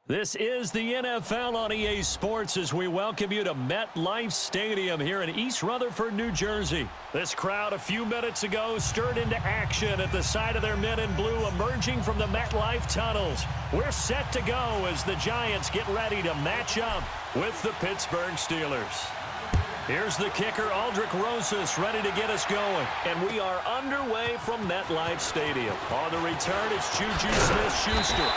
This is the NFL on EA Sports as we welcome you to MetLife Stadium here in East Rutherford, New Jersey. This crowd a few minutes ago stirred into action at the side of their men in blue emerging from the MetLife tunnels. We're set to go as the Giants get ready to match up with the Pittsburgh Steelers. Here's the kicker, Aldrich Rosas, ready to get us going. And we are underway from MetLife Stadium. On the return, it's Juju Smith-Schuster.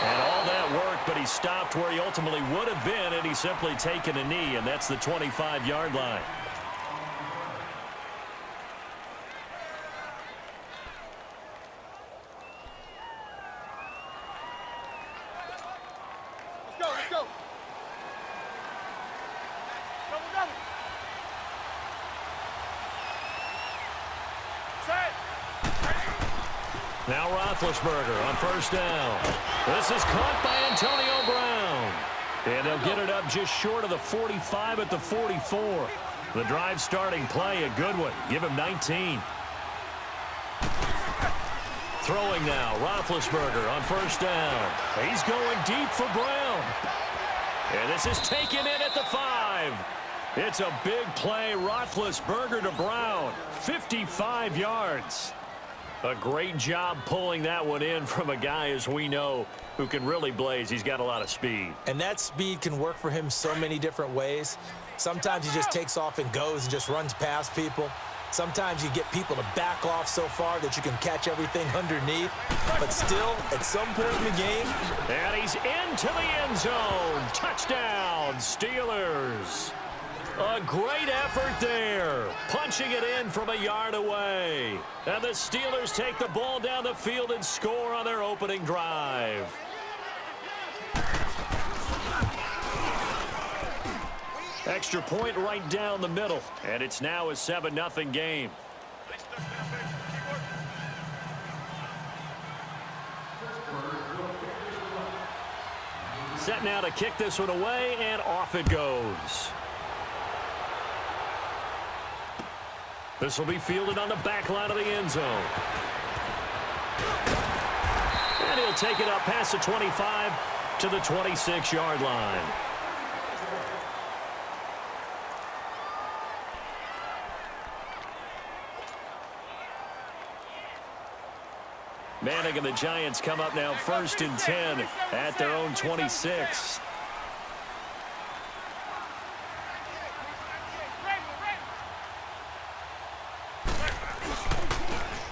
And all that work, but he stopped where he ultimately would have been, and he's simply taken a knee, and that's the 25-yard line. Let's go. Double. Set. Now Roethlisberger on first down. This is caught by Antonio Brown. And they'll get it up just short of the 45 at the 44. The drive starting play, a good one. Give him 19. Throwing now, Roethlisberger on first down. He's going deep for Brown. And this is taken in at the 5. It's a big play, Roethlisberger to Brown. 55 yards. A great job pulling that one in from a guy, as we know, who can really blaze. He's got a lot of speed. And that speed can work for him so many different ways. Sometimes he just takes off and goes and just runs past people. Sometimes you get people to back off so far that you can catch everything underneath. But still, at some point in the game. And he's into the end zone. Touchdown, Steelers. A great effort there. Punching it in from a yard away. And the Steelers take the ball down the field and score on their opening drive. Extra point right down the middle. And it's now a 7-0 game. Set now to kick this one away, and off it goes. This will be fielded on the back line of the end zone. And he'll take it up past the 25 to the 26-yard line. Manning and the Giants come up now 1st and 10 at their own 26.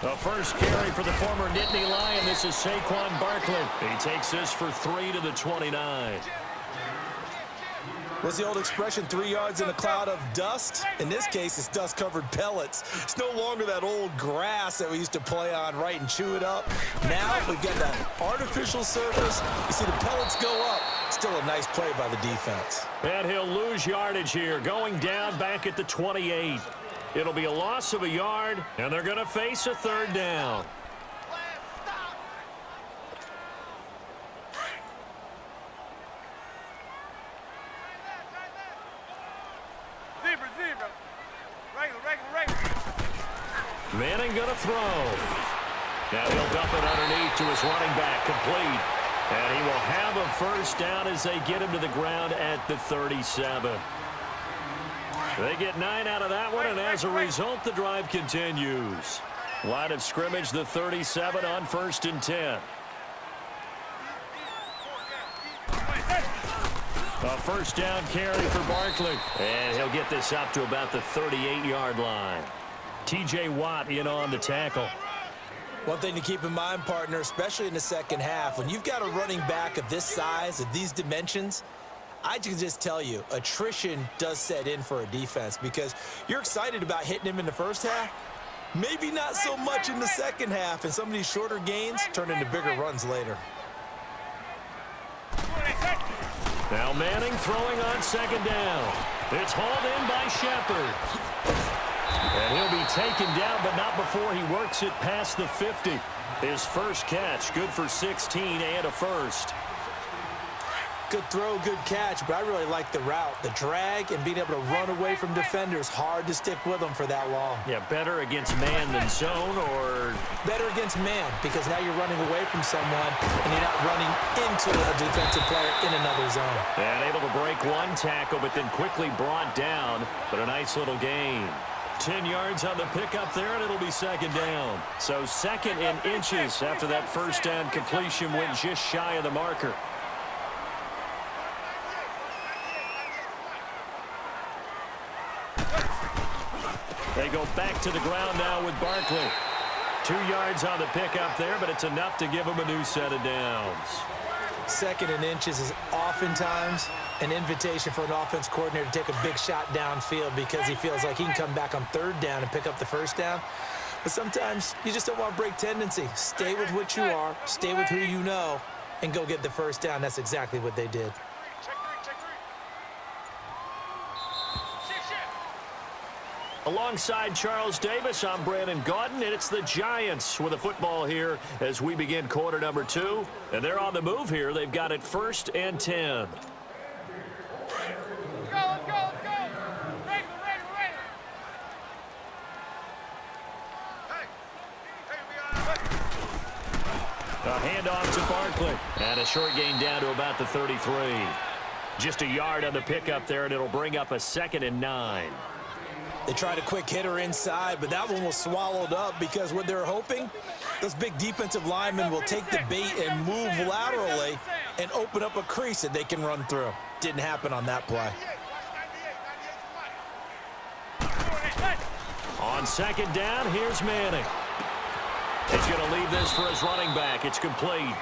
The first carry for the former Nittany Lion. This is Saquon Barkley. He takes this for 3 to the 29. What's the old expression, 3 yards in a cloud of dust? In this case, it's dust-covered pellets. It's no longer that old grass that we used to play on, right, and chew it up. Now we've got that artificial surface. You see the pellets go up. Still a nice play by the defense. And he'll lose yardage here, going down back at the 28. It'll be a loss of a yard, and they're going to face a 3rd down. Manning going to throw. Now he'll dump it underneath to his running back, complete. And he will have a first down as they get him to the ground at the 37. They get 9 out of that one, and as a result, the drive continues. Line of scrimmage, the 37 on 1st and 10. A first down carry for Barkley. And he'll get this up to about the 38-yard line. T.J. Watt in on the tackle. One thing to keep in mind, partner, especially in the second half, when you've got a running back of this size, of these dimensions, I can just tell you, attrition does set in for a defense because you're excited about hitting him in the first half. Maybe not so much in the second half, and some of these shorter gains turn into bigger runs later. Now Manning throwing on 2nd down. It's hauled in by Shepard. And he'll be taken down, but not before he works it past the 50. His first catch, good for 16 and a first. Good throw, good catch, but I really like the route. The drag and being able to run away from defenders, hard to stick with them for that long. Yeah, better against man than zone, or? Better against man, because now you're running away from someone and you're not running into a defensive player in another zone. And able to break one tackle, but then quickly brought down. But a nice little gain. 10 yards on the pickup there, and it'll be second down. So second in inches after that first down completion went just shy of the marker. They go back to the ground now with Barkley. 2 yards on the pickup there, but it's enough to give him a new set of downs. Second and inches is oftentimes an invitation for an offense coordinator to take a big shot downfield because he feels like he can come back on third down and pick up the first down. But sometimes you just don't want to break tendency. Stay with what you are, stay with who you know, and go get the first down. That's exactly what they did. Alongside Charles Davis, I'm Brandon Gaudin, and it's the Giants with a football here as we begin quarter number 2. And they're on the move here. They've got it 1st and 10. Let's go, let's go, let's go. Ready. A handoff to Barkley. And a short gain down to about the 33. Just a yard on the pickup there, and it'll bring up a 2nd and 9. They tried a quick hitter inside, but that one was swallowed up because what they're hoping, those big defensive linemen will take the bait and move laterally and open up a crease that they can run through. Didn't happen on that play. On 2nd down, here's Manning. He's going to leave this for his running back. It's complete.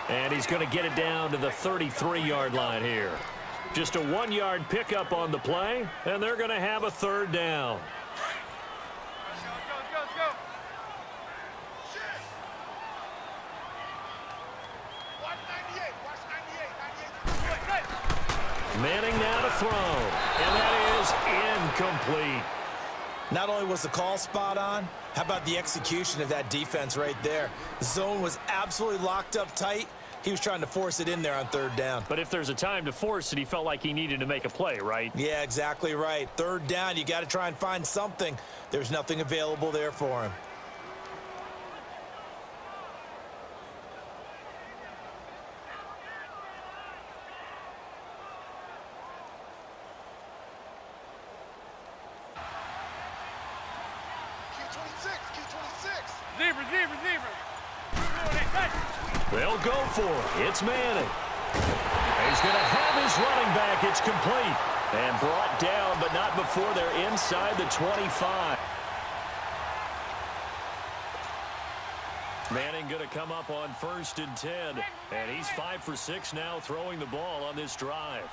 And he's going to get it down to the 33-yard line here. Just a 1-yard pickup on the play, and they're going to have a 3rd down. Let's go. Watch 98. Manning now to throw, and that is incomplete. Not only was the call spot on, how about the execution of that defense right there? The zone was absolutely locked up tight. He was trying to force it in there on 3rd down. But if there's a time to force it, he felt like he needed to make a play, right? Yeah, exactly right. 3rd down, you got to try and find something. There's nothing available there for him. Zebra. They'll go for it. It's Manning. He's going to have his running back. It's complete. And brought down, but not before they're inside the 25. Manning going to come up on 1st and 10. And he's 5 for 6 now throwing the ball on this drive.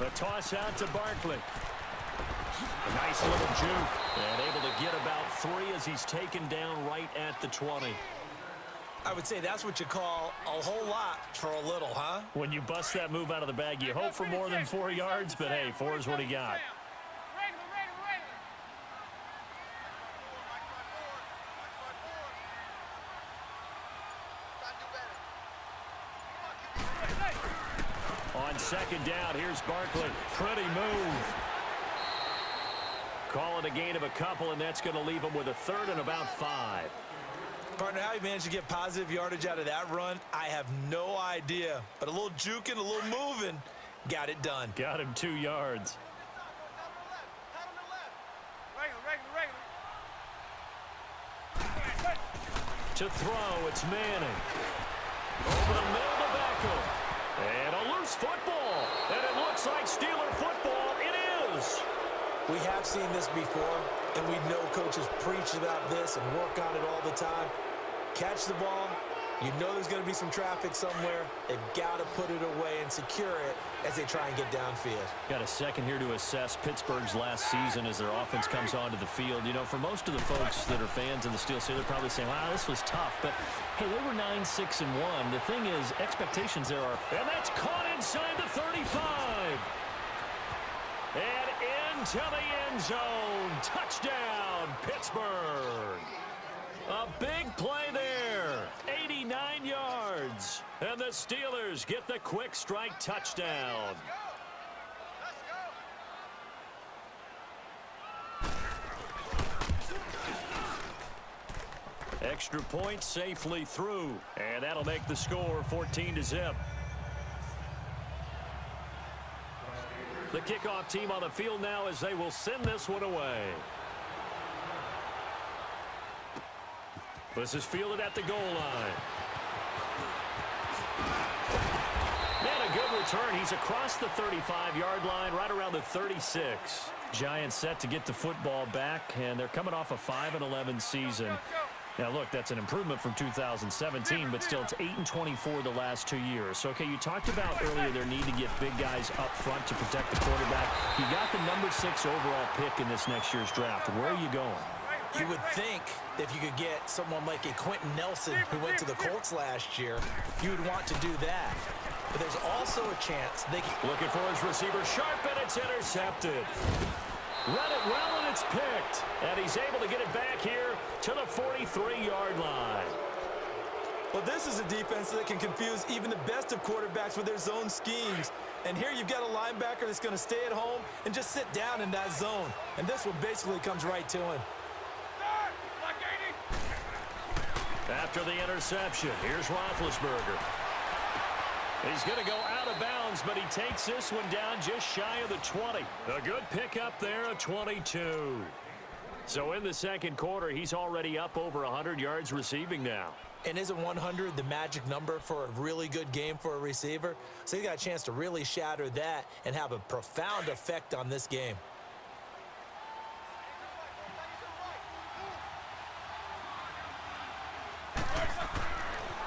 The toss out to Barkley. A nice little juke. And able to get about 3 as he's taken down right at the 20. I would say that's what you call a whole lot for a little, huh? When you bust that move out of the bag, you hope for more than 4 yards, but hey, 4 is what he got. On 2nd down, here's Barkley. Pretty move. Call it a gain of a couple, and that's going to leave him with a 3rd and about 5. Partner, how he managed to get positive yardage out of that run, I have no idea. But a little juking, a little moving, got it done. Got him 2 yards. To throw, it's Manning. Over the middle to Beckham. And a loose football. And it looks like Steeler football. It is. We have seen this before, and we know coaches preach about this and work on it all the time. Catch the ball. You know there's going to be some traffic somewhere. They've got to put it away and secure it as they try and get downfield. Got a second here to assess Pittsburgh's last season as their offense comes onto the field. You know, for most of the folks that are fans of the Steel City, they're probably saying, wow, this was tough. But, hey, they were 9-6-1. The thing is, expectations there are. And that's caught inside the 35. And into the end zone. Touchdown, Pittsburgh. A big play there. 89 yards. yards. And the Steelers get the quick strike touchdown. Extra point safely through. And that'll make the score 14-0. The kickoff team on the field now as they will send this one away. This is fielded at the goal line. And a good return. He's across the 35-yard line, right around the 36. Giants set to get the football back, and they're coming off a 5-11 season. Now, look, that's an improvement from 2017, but still, it's 8-24 the last 2 years. So, okay, you talked about earlier their need to get big guys up front to protect the quarterback. You got the number 6 overall pick in this next year's draft. Where are you going? You would think if you could get someone like a Quentin Nelson who went to the Colts last year, you would want to do that. But there's also a chance they can... Looking for his receiver, sharp, and it's intercepted. Run it well, and it's picked. And he's able to get it back here to the 43-yard line. Well, this is a defense that can confuse even the best of quarterbacks with their zone schemes. And here you've got a linebacker that's going to stay at home and just sit down in that zone. And this one basically comes right to him. After the interception, here's Roethlisberger. He's going to go out of bounds, but he takes this one down just shy of the 20. A good pickup there, a 22. So in the second quarter, he's already up over 100 yards receiving now. And isn't 100 the magic number for a really good game for a receiver? So he's got a chance to really shatter that and have a profound effect on this game.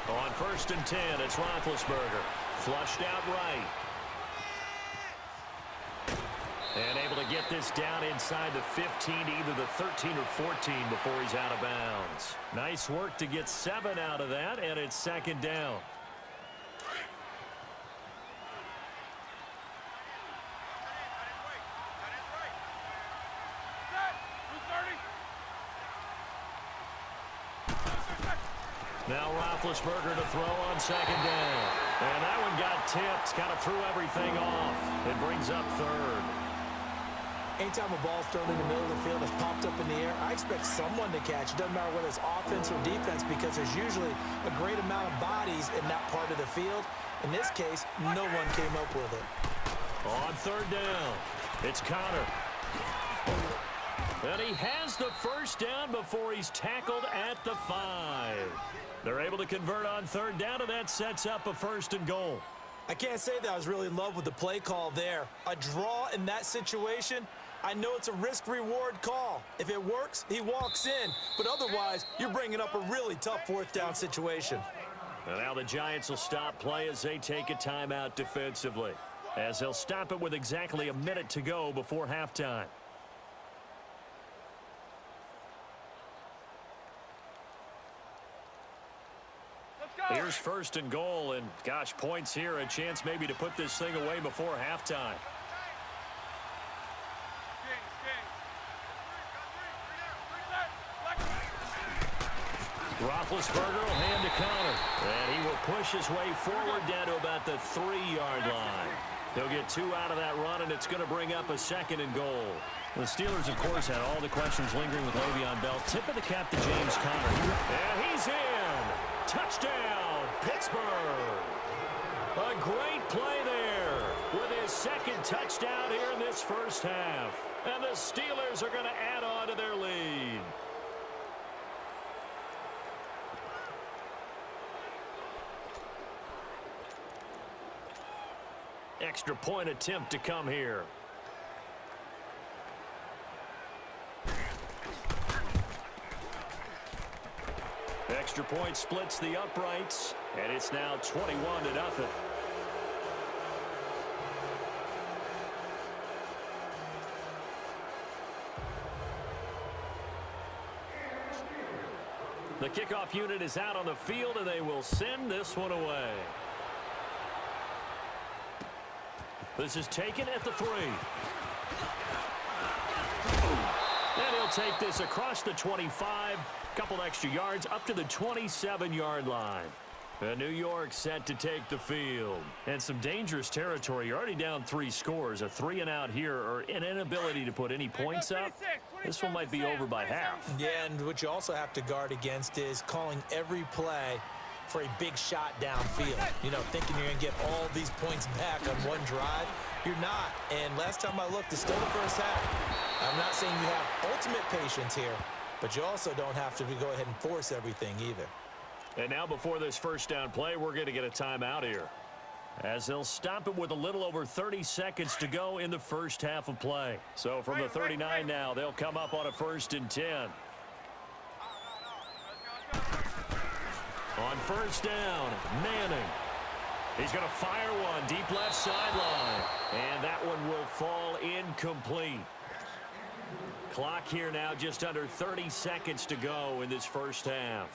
On 1st and 10, it's Roethlisberger. Flushed out right. And able to get this down inside the 15, either the 13 or 14 before he's out of bounds. Nice work to get 7 out of that, and it's second down. Now Roethlisberger to throw on second down. And that one got tipped, kind of threw everything off. It brings up third. Anytime a ball's thrown in the middle of the field, it's popped up in the air, I expect someone to catch. It doesn't matter whether it's offense or defense because there's usually a great amount of bodies in that part of the field. In this case, no one came up with it. On third down, it's Connor. And he has the first down before he's tackled at the 5. They're able to convert on third down, and that sets up a 1st and goal. I can't say that I was really in love with the play call there. A draw in that situation, I know it's a risk-reward call. If it works, he walks in. But otherwise, you're bringing up a really tough 4th down situation. And now the Giants will stop play as they take a timeout defensively, as they'll stop it with exactly a minute to go before halftime. Here's 1st and goal, and gosh, points here, a chance maybe to put this thing away before halftime. Roethlisberger will hand to Connor, and he will push his way forward down to about the 3-yard line. He'll get 2 out of that run, and it's going to bring up a 2nd and goal. The Steelers, of course, had all the questions lingering with Le'Veon Bell. Tip of the cap to James Conner. And he's in. Touchdown, Pittsburgh. A great play there with his 2nd touchdown here in this first half. And the Steelers are going to add on to their lead. Extra point attempt to come here. Extra point splits the uprights, and it's now 21-0. The kickoff unit is out on the field, and they will send this one away. This is taken at the 3. And he'll take this across the 25. Couple extra yards up to the 27-yard line. And New York set to take the field. And some dangerous territory. You're already down 3 scores. A 3-and-out here or an inability to put any points up. This one might be over by half. Yeah, and what you also have to guard against is calling every play for a big shot downfield. You know, thinking you're going to get all these points back on one drive. You're not. And last time I looked, it's still the first half. I'm not saying you have ultimate patience here, but you also don't have to go ahead and force everything either. And now before this first down play, we're going to get a timeout here, as they'll stop it with a little over 30 seconds to go in the first half of play. So from the 39 now, they'll come up on a 1st and 10. On first down, Manning. He's going to fire one deep left sideline. And that one will fall incomplete. Clock here now just under 30 seconds to go in this first half.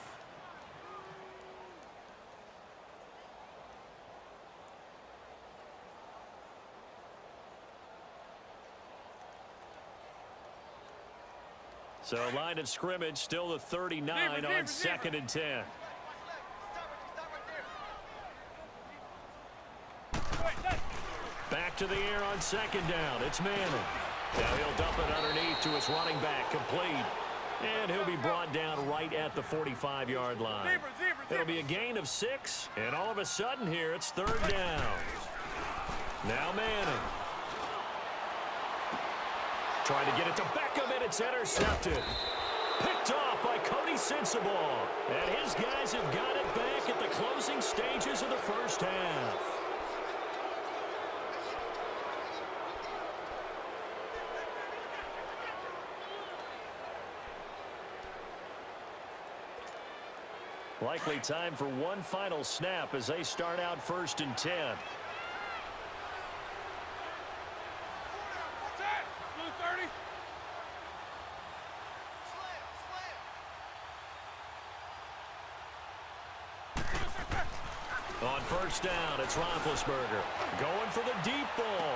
So line of scrimmage still the 39 on 2nd and 10. Back to the air on 2nd down. It's Manning. Now he'll dump it underneath to his running back, complete. And he'll be brought down right at the 45-yard line. It'll be a gain of 6, and all of a sudden here it's 3rd down. Now Manning. Trying to get it to Beckham, and it's intercepted. Picked off by Cody Sensabaugh. And his guys have got it back at the closing stages of the first half. Likely time for one final snap as they start out 1st and 10. On first down, it's Roethlisberger. Going for the deep ball.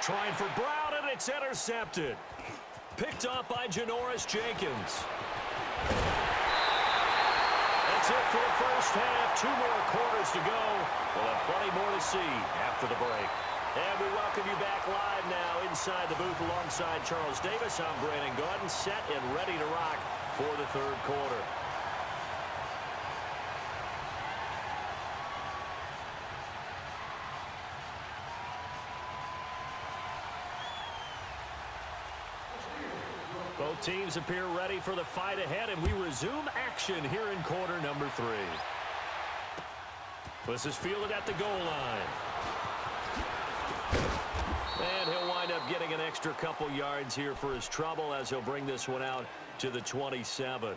Trying for Brown, and it's intercepted. Picked up by Janoris Jenkins. That's it for the first half. 2 more quarters to go. We'll have plenty more to see after the break. And we welcome you back live now inside the booth alongside Charles Davis. I'm Brandon Gaudin, set and ready to rock for the 3rd quarter. Both teams appear ready for the fight ahead, and we resume action here in quarter number 3. This is fielded at the goal line. And he'll wind up getting an extra couple yards here for his trouble as he'll bring this one out to the 27.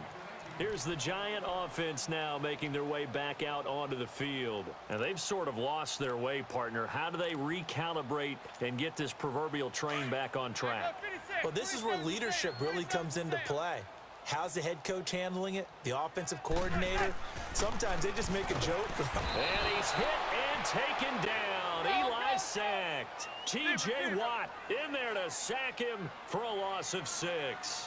Here's the Giant offense now making their way back out onto the field. And they've sort of lost their way, partner. How do they recalibrate and get this proverbial train back on track? Well, this is where leadership really comes into play. How's the head coach handling it? The offensive coordinator? Sometimes they just make a joke. And he's hit and taken down. Eli sacked. T.J. Watt in there to sack him for a loss of 6.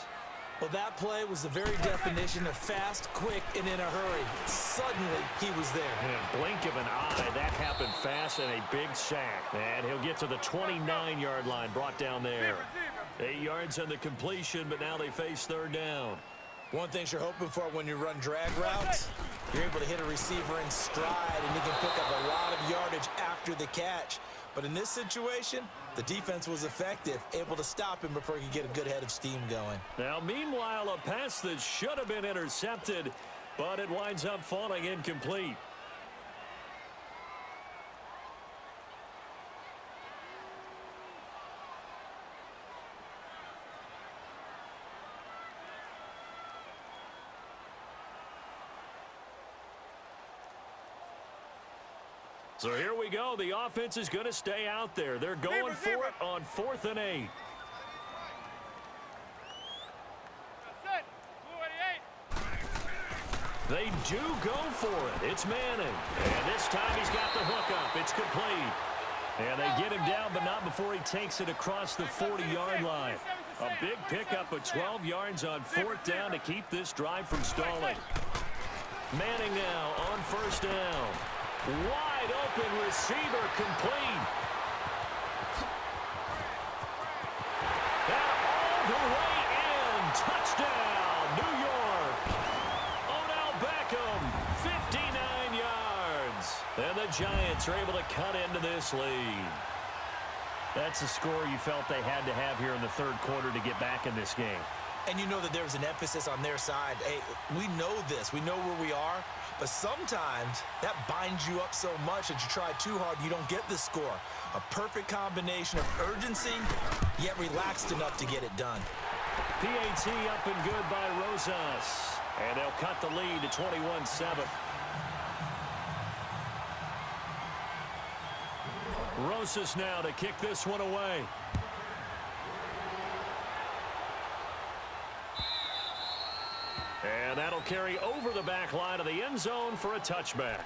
Well, that play was the very definition of fast, quick, and in a hurry. Suddenly, he was there. In a blink of an eye, that happened fast and a big sack. And he'll get to the 29-yard line, brought down there. 8 yards on the completion, but now they face 3rd down. One thing you're hoping for when you run drag routes, you're able to hit a receiver in stride, and you can pick up a lot of yardage after the catch. But in this situation, the defense was effective, able to stop him before he could get a good head of steam going. Now, meanwhile, a pass that should have been intercepted, but it winds up falling incomplete. So here we go. The offense is going to stay out there. They're going for it on 4th and 8. They do go for it. It's Manning. And this time he's got the hook up. It's complete. And they get him down, but not before he takes it across the 40-yard line. A big pickup of 12 yards on 4th down to keep this drive from stalling. Manning now on first down. Wide open receiver complete. And all the way in. Touchdown, New York. Odell Beckham, 59 yards. And the Giants are able to cut into this lead. That's a score you felt they had to have here in the third quarter to get back in this game. And you know that there's an emphasis on their side. Hey, we know this. We know where we are. But sometimes that binds you up so much that you try too hard, you don't get the score. A perfect combination of urgency, yet relaxed enough to get it done. PAT up and good by Rosas. And they'll cut the lead to 21-7. Rosas now to kick this one away. And that'll carry over the back line of the end zone for a touchback.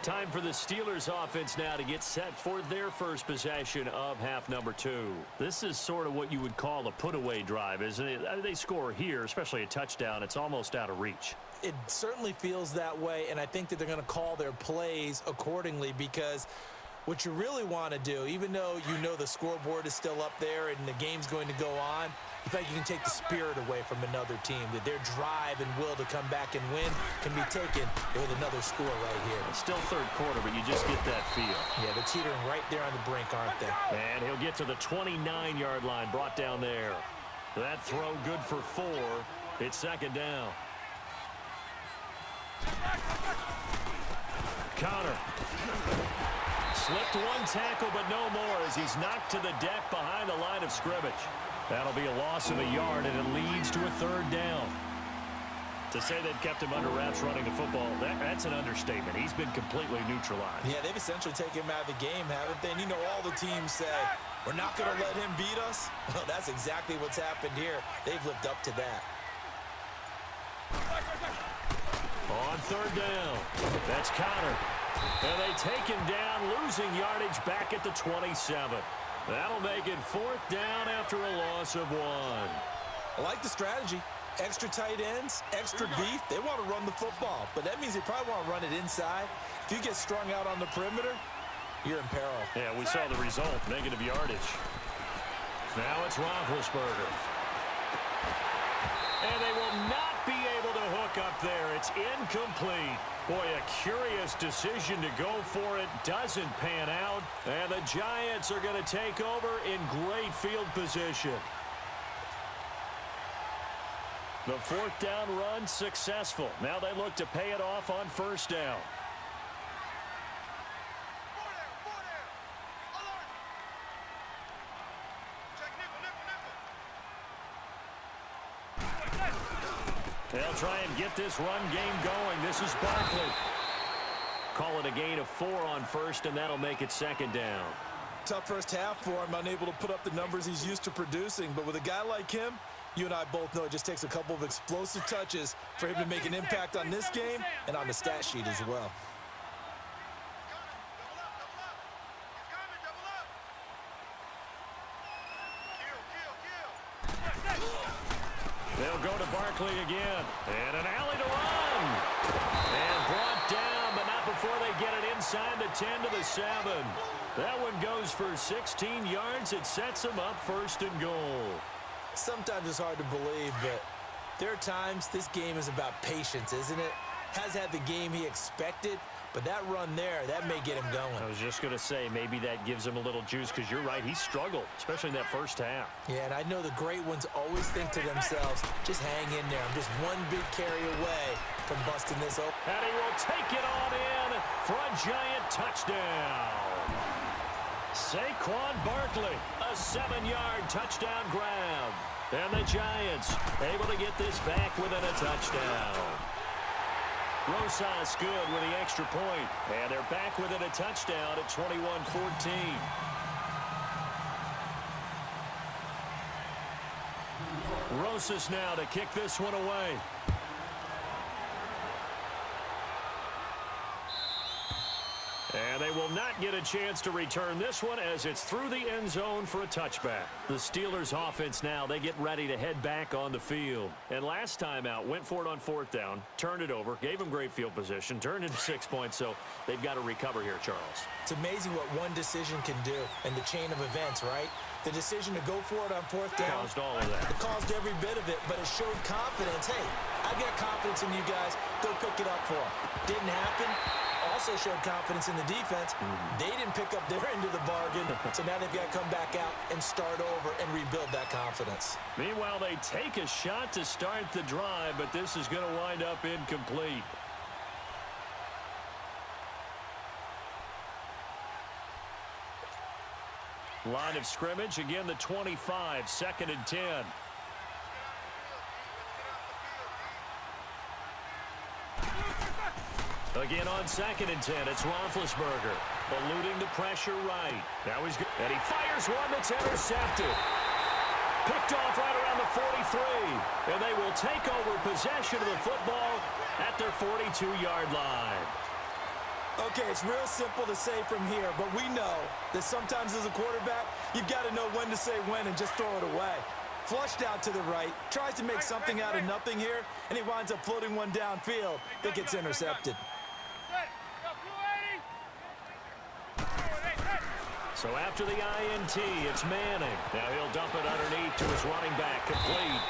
Time for the Steelers offense now to get set for their first possession of half number 2. This is sort of what you would call a put-away drive, isn't it? They score here, especially a touchdown. It's almost out of reach. It certainly feels that way, and I think that they're going to call their plays accordingly because what you really want to do, even though you know the scoreboard is still up there and the game's going to go on, in fact, you can take the spirit away from another team, that their drive and will to come back and win can be taken with another score right here. It's still third quarter, but you just get that feel. Yeah, they're teetering right there on the brink, aren't they? And he'll get to the 29-yard line, brought down there. That throw good for 4. It's second down. Connor. Slipped one tackle, but no more as he's knocked to the deck behind the line of scrimmage. That'll be a loss of a yard, and it leads to a third down. To say they've kept him under wraps running the football, that's an understatement. He's been completely neutralized. Yeah, they've essentially taken him out of the game, haven't they? And you know all the teams say, we're not going to let him beat us. Well, that's exactly what's happened here. They've lived up to that. On third down, that's Connor. And they take him down, losing yardage back at the 27. That'll make it fourth down after a loss of 1. I like the strategy. Extra tight ends, extra beef. They want to run the football, but that means they probably want to run it inside. If you get strung out on the perimeter, you're in peril. Yeah, we saw the result, negative yardage. Now it's Roethlisberger. And they will not be able to hook up there. It's incomplete. Boy, a curious decision to go for it. Doesn't pan out. And the Giants are going to take over in great field position. The fourth down run successful. Now they look to pay it off on first down. They'll try and get this run game going. This is Barkley. Call it a gain of 4 on first, and that'll make it second down. Tough first half for him, unable to put up the numbers he's used to producing. But with a guy like him, you and I both know it just takes a couple of explosive touches for him to make an impact on this game and on the stat sheet as well. They'll go to Barkley again. And an alley to run. And brought down, but not before they get it inside the 10 to the 7. That one goes for 16 yards. It sets them up first and goal. Sometimes it's hard to believe, but there are times this game is about patience, isn't it? Has had the game he expected, but that run there, that may get him going. I was just going to say, maybe that gives him a little juice, because you're right, he struggled, especially in that first half. Yeah, and I know the great ones always think to themselves, just hang in there. I'm just one big carry away from busting this open. And he will take it on in for a Giant touchdown. Saquon Barkley, a 7-yard touchdown grab. And the Giants able to get this back within a touchdown. Rosas good with the extra point. And they're back within a touchdown at 21-14. Rosas now to kick this one away. And they will not get a chance to return this one as it's through the end zone for a touchback. The Steelers offense now, they get ready to head back on the field. And last time out, went for it on fourth down, turned it over, gave them great field position, turned into 6 points, so they've got to recover here, Charles. It's amazing what one decision can do in the chain of events, right? The decision to go for it on fourth down. Caused all of that. It caused every bit of it, but it showed confidence. Hey, I've got confidence in you guys. Go pick it up for them. Didn't happen. Also showed confidence in the defense. They didn't pick up their end of the bargain, so now they've got to come back out and start over and rebuild that confidence. Meanwhile, they take a shot to start the drive, but this is going to wind up incomplete. Line of scrimmage, again the 25, 2nd and 10. Again on 2nd and 10, it's Roethlisberger, eluding the pressure right. Now he's good, and he fires one that's intercepted. Picked off right around the 43, and they will take over possession of the football at their 42-yard line. Okay, it's real simple to say from here, but we know that sometimes as a quarterback, you've got to know when to say when and just throw it away. Flushed out to the right, tries to make something out of nothing here, and he winds up floating one downfield that gets intercepted. So after the INT, it's Manning. Now he'll dump it underneath to his running back, complete.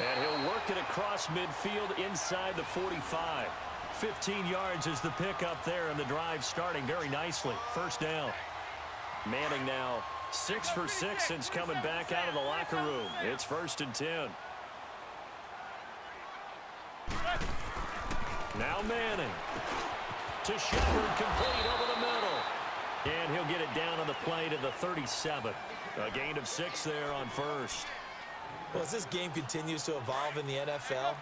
And he'll work it across midfield inside the 45. 15 yards is the pickup there, and the drive starting very nicely. First down. Manning now 6 for 6 since coming back out of the locker room. It's 1st and 10. Now Manning to Shepard, complete over the middle. And he'll get it down on the play to the 37. A gain of 6 there on first. Well, as this game continues to evolve in the NFL,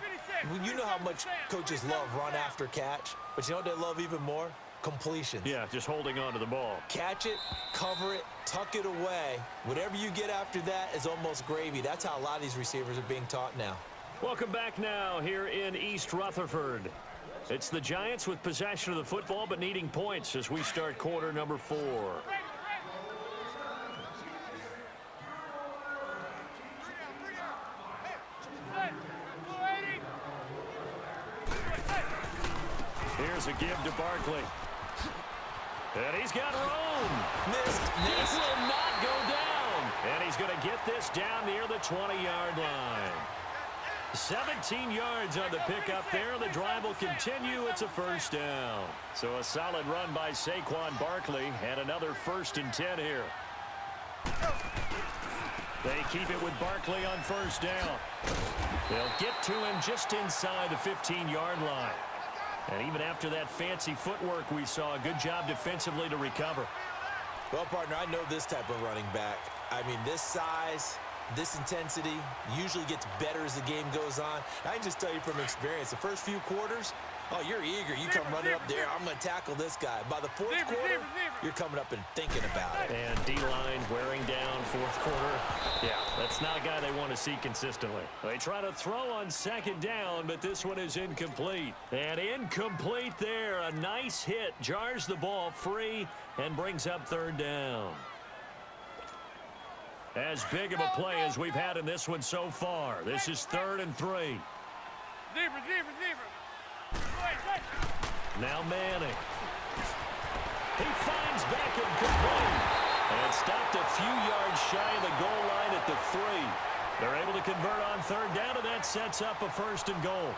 you know how much coaches love run after catch, but you know what they love even more? Completion. Yeah, just holding on to the ball. Catch it, cover it, tuck it away. Whatever you get after that is almost gravy. That's how a lot of these receivers are being taught now. Welcome back now here in East Rutherford. It's the Giants with possession of the football but needing points as we start quarter number 4. Here's a give to Barkley. And he's got room. Missed. He will not go down. And he's going to get this down near the 20-yard line. 17 yards on the pickup there. The drive will continue. It's a first down. So a solid run by Saquon Barkley and another 1st and 10 here. They keep it with Barkley on first down. They'll get to him just inside the 15-yard line. And even after that fancy footwork we saw, a good job defensively to recover. Well, partner, I know this type of running back. I mean, this size, this intensity usually gets better as the game goes on. I can just tell you from experience, the first few quarters, oh, you're eager. You come running up there, I'm going to tackle this guy. By the fourth quarter, you're coming up and thinking about it. And D-line wearing down fourth quarter. Yeah, that's not a guy they want to see consistently. They try to throw on 2nd down, but this one is incomplete. And incomplete there. A nice hit. Jars the ball free and brings up 3rd down. As big of a play as we've had in this one so far. This is 3rd and 3. Now Manning. He finds Beckham complete. And stopped a few yards shy of the goal line at the 3. They're able to convert on 3rd down, and that sets up a 1st and goal.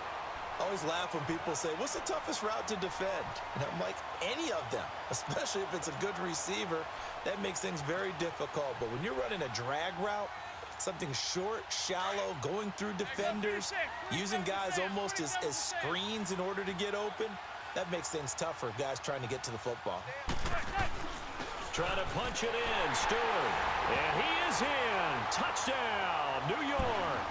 I always laugh when people say, what's the toughest route to defend? And I'm like, any of them, especially if it's a good receiver. That makes things very difficult. But when you're running a drag route, something short, shallow, going through defenders, using guys almost as screens in order to get open, that makes things tough for guys trying to get to the football. Trying to punch it in, Stewart. And he is in. Touchdown, New York.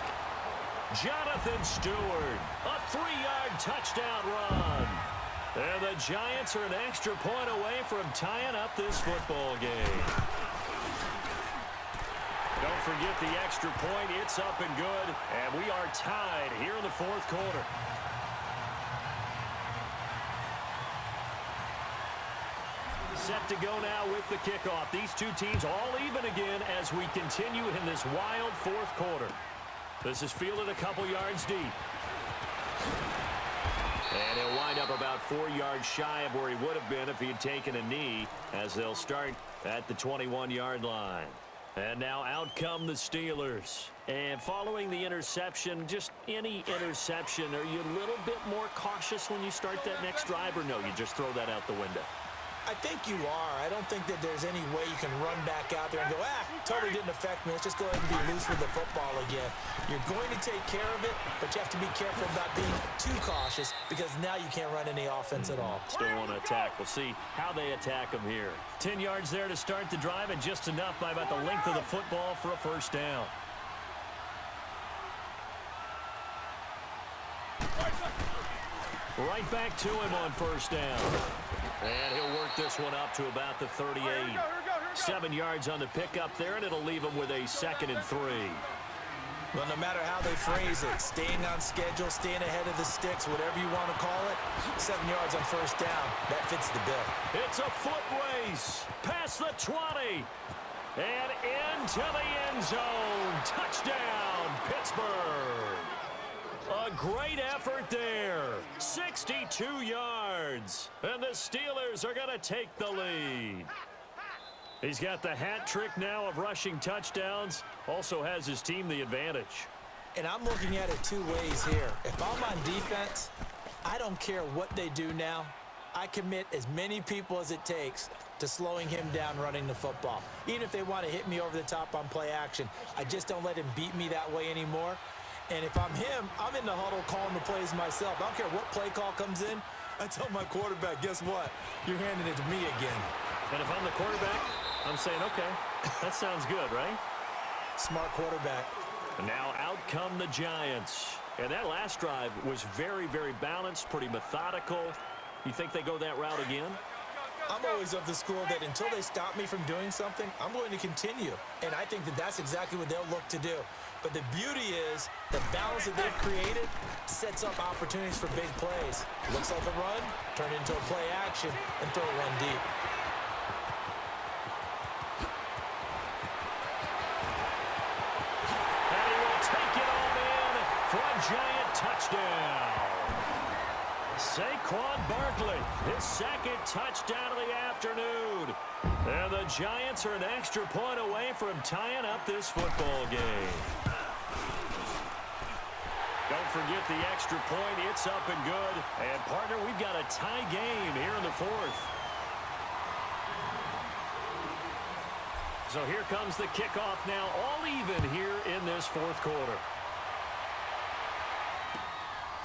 Jonathan Stewart, a 3-yard touchdown run. And the Giants are an extra point away from tying up this football game. Don't forget the extra point. It's up and good. And we are tied here in the 4th quarter. set to go now with the kickoff. These two teams all even again as we continue in this wild fourth quarter. This is fielded a couple yards deep. And he'll wind up about 4 yards shy of where he would have been if he had taken a knee, as they'll start at the 21-yard line. And now out come the Steelers. And following the interception, just any interception, are you a little bit more cautious when you start that next drive, or no, you just throw that out the window? I think you are. I don't think that there's any way you can run back out there and go, totally didn't affect me. Let's just go ahead and be loose with the football again. You're going to take care of it, but you have to be careful about being too cautious because now you can't run any offense at all. Still want to attack. We'll see how they attack them here. 10 yards there to start the drive, and just enough by about the length of the football for a first down. Right back to him on first down. And he'll work this one up to about the 38. 7 yards on the pickup there, and it'll leave him with a 2nd and 3. Well, no matter how they phrase it, staying on schedule, staying ahead of the sticks, whatever you want to call it, 7 yards on first down, that fits the bill. It's a foot race past the 20 and into the end zone. Touchdown, Pittsburgh. A great effort there. 62 yards. And the Steelers are going to take the lead. He's got the hat trick now of rushing touchdowns. Also has his team the advantage. And I'm looking at it two ways here. If I'm on defense, I don't care what they do now. I commit as many people as it takes to slowing him down running the football. Even if they want to hit me over the top on play action, I just don't let him beat me that way anymore. And if I'm him, I'm in the huddle calling the plays myself. I don't care what play call comes in. I tell my quarterback, guess what? You're handing it to me again. And if I'm the quarterback, I'm saying, okay, that sounds good, right? Smart quarterback. And now out come the Giants. And that last drive was very, very balanced, pretty methodical. You think they go that route again? I'm always of the school that until they stop me from doing something, I'm going to continue. And I think that that's exactly what they'll look to do. But the beauty is the balance that they've created sets up opportunities for big plays. Looks like a run, turn it into a play action, and throw one deep. And he will take it on in for a Giant touchdown. Saquon Barkley, his 2nd touchdown of the afternoon. And the Giants are an extra point away from tying up this football game. Don't forget the extra point. It's up and good. And, partner, we've got a tie game here in the 4th. So here comes the kickoff now, all even here in this 4th quarter.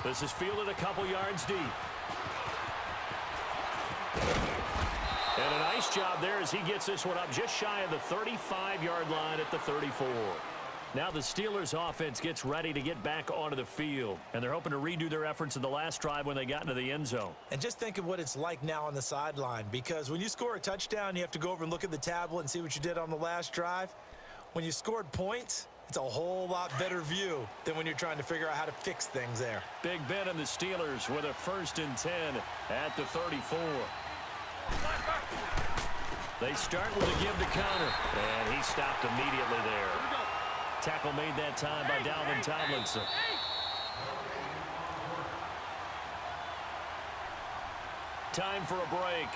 This is fielded a couple yards deep. And a nice job there as he gets this one up just shy of the 35-yard line at the 34. Now the Steelers offense gets ready to get back onto the field. And they're hoping to redo their efforts in the last drive when they got into the end zone. And just think of what it's like now on the sideline. Because when you score a touchdown, you have to go over and look at the tablet and see what you did on the last drive. When you scored points, it's a whole lot better view than when you're trying to figure out how to fix things there. Big Ben and the Steelers with a 1st and 10 at the 34. They start with a give to counter. And he stopped immediately there. Tackle made that time by Dalvin Tomlinson. Time for a break.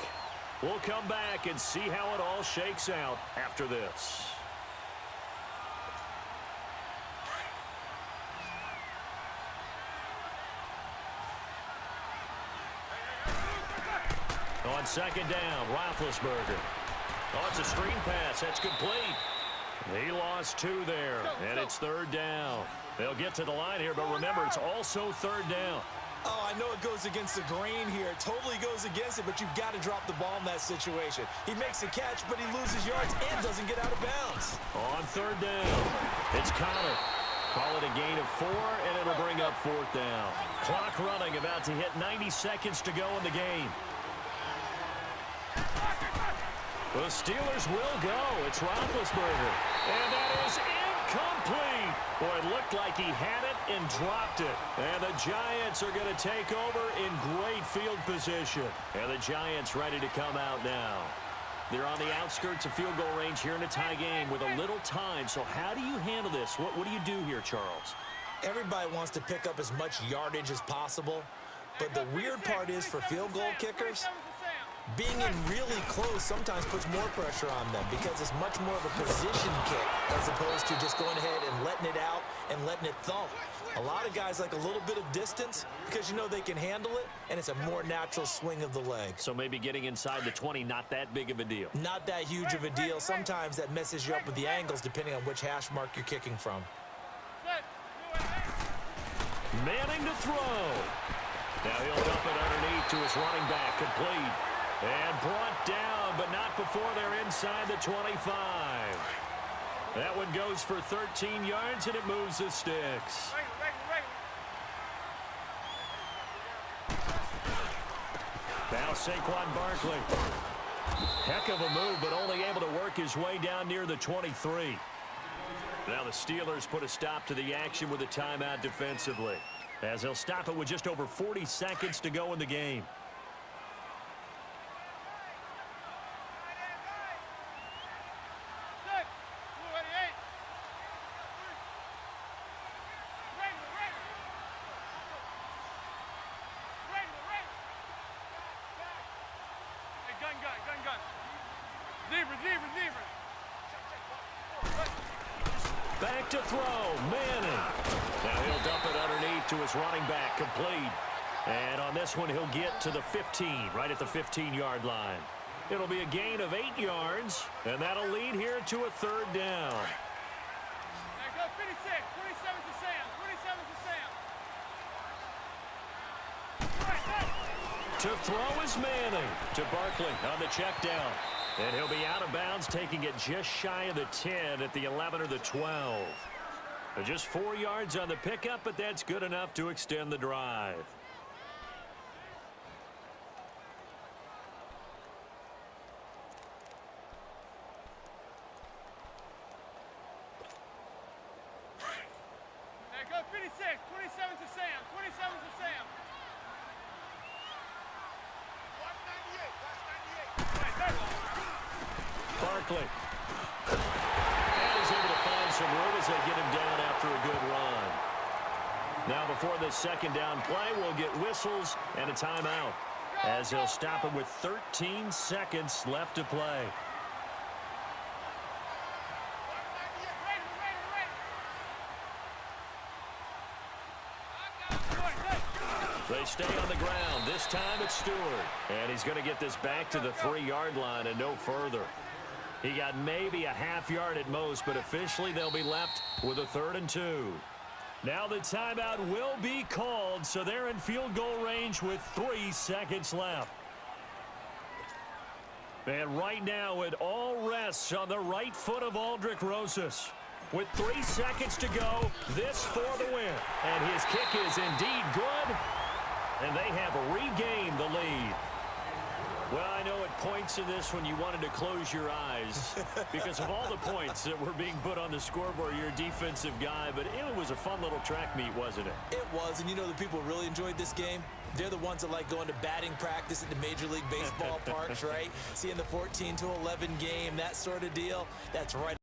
We'll come back and see how it all shakes out after this. On 2nd down, Roethlisberger. Oh, it's a screen pass. That's complete. He lost 2 there, and it's 3rd down. They'll get to the line here, but remember, it's also 3rd down. Oh, I know it goes against the grain here. It totally goes against it, but you've got to drop the ball in that situation. He makes a catch, but he loses yards and doesn't get out of bounds. On 3rd down, it's Connor. Call it a gain of 4, and it'll bring up 4th down. Clock running, about to hit 90 seconds to go in the game. The Steelers will go. It's Roethlisberger. And that is incomplete. Boy, it looked like he had it and dropped it. And the Giants are going to take over in great field position. And the Giants ready to come out now. They're on the outskirts of field goal range here in a tie game with a little time. So how do you handle this? What do you do here, Charles? Everybody wants to pick up as much yardage as possible, but the weird part is for field goal kickers, being in really close sometimes puts more pressure on them because it's much more of a position kick as opposed to just going ahead and letting it out and letting it thump. A lot of guys like a little bit of distance because you know they can handle it, and it's a more natural swing of the leg. So maybe getting inside the 20, not that big of a deal. Not that huge of a deal. Sometimes that messes you up with the angles depending on which hash mark you're kicking from. Manning to throw. Now he'll dump it underneath to his running back, complete. And brought down, but not before they're inside the 25. That one goes for 13 yards, and it moves the sticks. Now Saquon Barkley. Heck of a move, but only able to work his way down near the 23. Now the Steelers put a stop to the action with a timeout defensively, as they'll stop it with just over 40 seconds to go in the game. Back to throw, Manning. Now he'll dump it underneath to his running back, complete. And on this one, he'll get to the 15, right at the 15-yard line. It'll be a gain of 8 yards, and that'll lead here to a third down. Now go 56, 27 to Sam, 27 to Sam. To throw is Manning. To Barkley on the check down. And he'll be out of bounds, taking it just shy of the 10 at the 11 or the 12. Just 4 yards on the pickup, but that's good enough to extend the drive. Now go 56, 27 to Sam, 27 to Sam. Barkley. And he's able to find some room as they get him down after a good run. Now before this second down play, we'll get whistles and a timeout, as he'll stop it with 13 seconds left to play. They stay on the ground. This time it's Stewart. And he's going to get this back to the 3-yard line and no further. He got maybe a half yard at most, but officially they'll be left with a 3rd and 2. Now the timeout will be called, so they're in field goal range with 3 seconds left. And right now it all rests on the right foot of Aldrick Rosas. With 3 seconds to go, this for the win. And his kick is indeed good, and they have regained the lead. Well, I know at points in this when you wanted to close your eyes because of all the points that were being put on the scoreboard. You're a defensive guy, but it was a fun little track meet, wasn't it? It was, and you know the people who really enjoyed this game? They're the ones that like going to batting practice at the Major League Baseball parks, right? Seeing the 14-11 game, that sort of deal. That's right.